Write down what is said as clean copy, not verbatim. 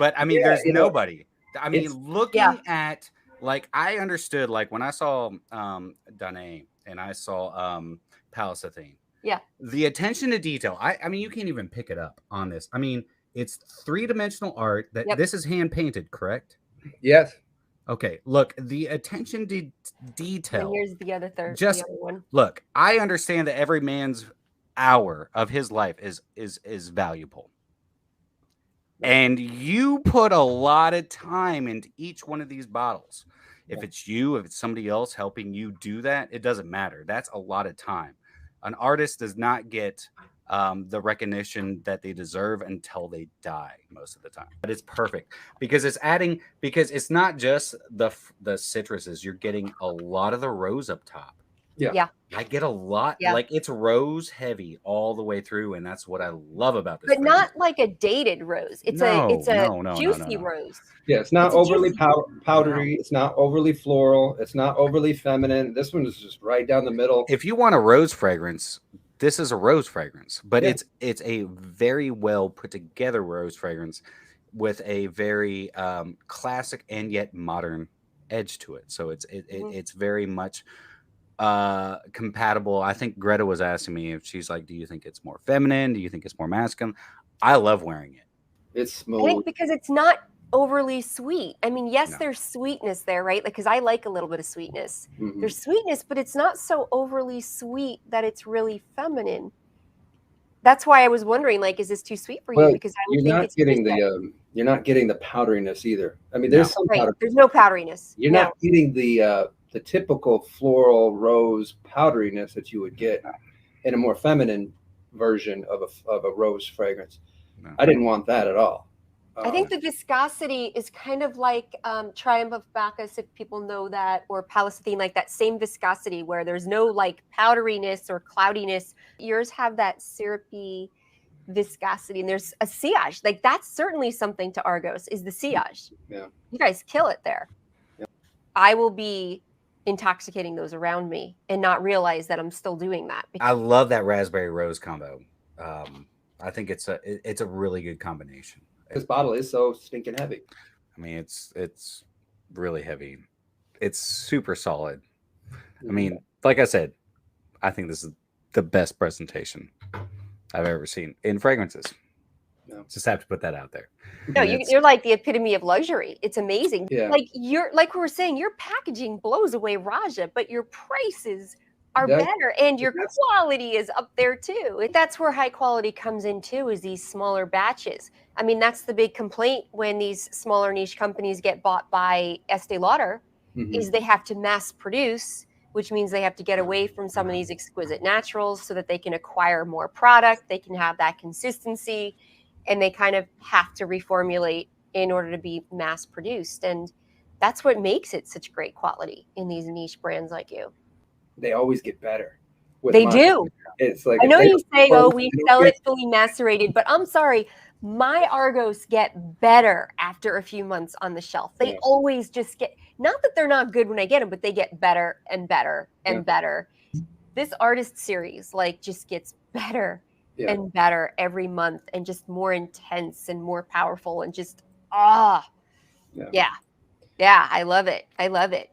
But I mean, there's nobody. I mean, looking Yeah. at, like, I understood, like, when I saw Danae and I saw Palestine, Yeah. the attention to detail. I mean, you can't even pick it up on this. I mean, it's three-dimensional art that Yep. this is hand painted, correct? Yes. Okay, look, the attention to detail. And here's the other third, Just the other one. look, I understand that every man's hour of his life is valuable. And you put a lot of time into each one of these bottles. If it's you, if it's somebody else helping you do that, it doesn't matter. That's a lot of time. An artist does not get the recognition that they deserve until they die most of the time. But it's perfect because it's adding, because it's not just the citruses. You're getting a lot of the rose up top. Yeah. I get a lot, like it's rose heavy all the way through, and that's what I love about this. But not like a dated rose. It's a juicy rose. Yeah, it's not overly powdery. It's not overly floral. It's not overly feminine. This one is just right down the middle. If you want a rose fragrance, this is a rose fragrance, but it's a very well put together rose fragrance with a very classic and yet modern edge to it. So it's very much compatible. I think Greta was asking me if she's like, do you think it's more feminine? Do you think it's more masculine? I love wearing it. It's smooth. I think because it's not overly sweet. I mean, yes, there's sweetness there, right? Like, because I like a little bit of sweetness. There's sweetness, but it's not so overly sweet that it's really feminine. That's why I was wondering, like, is this too sweet for you? Because I would think it's you're not getting the powderiness either. I mean, there's some powder. There's no powderiness. You're not getting the typical floral rose powderiness that you would get in a more feminine version of a rose fragrance. No. I didn't want that at all. I think the viscosity is kind of like Triumph of Bacchus, if people know that, or Palestine, like that same viscosity where there's no like powderiness or cloudiness. Yours have that syrupy viscosity, and there's a sillage. Like that's certainly something to Argos is the sillage. Yeah, you guys kill it there. Yeah. I will be intoxicating those around me and not realize that I'm still doing that. I love that raspberry rose combo. I think it's a really good combination. This bottle is so stinking heavy. I mean, it's really heavy. It's super solid. I mean, like I said, I think this is the best presentation I've ever seen in fragrances. No. Just have to put that out there. No, you're like the epitome of luxury. It's amazing. Yeah. Like like we were saying, your packaging blows away Raja, but your prices are better and your quality is up there too. That's where high quality comes in too, is these smaller batches. I mean, that's the big complaint when these smaller niche companies get bought by Estee Lauder, is they have to mass produce, which means they have to get away from some of these exquisite naturals so that they can acquire more product, they can have that consistency, and they kind of have to reformulate in order to be mass produced. And that's what makes it such great quality in these niche brands like you. They always get better. They do. It's like, I know you say, oh, we sell it fully macerated, but I'm sorry, my Argos get better after a few months on the shelf. They always just get, not that they're not good when I get them, but they get better and better and better. This artist series like just gets better and better every month and just more intense and more powerful and just, I love it. I love it.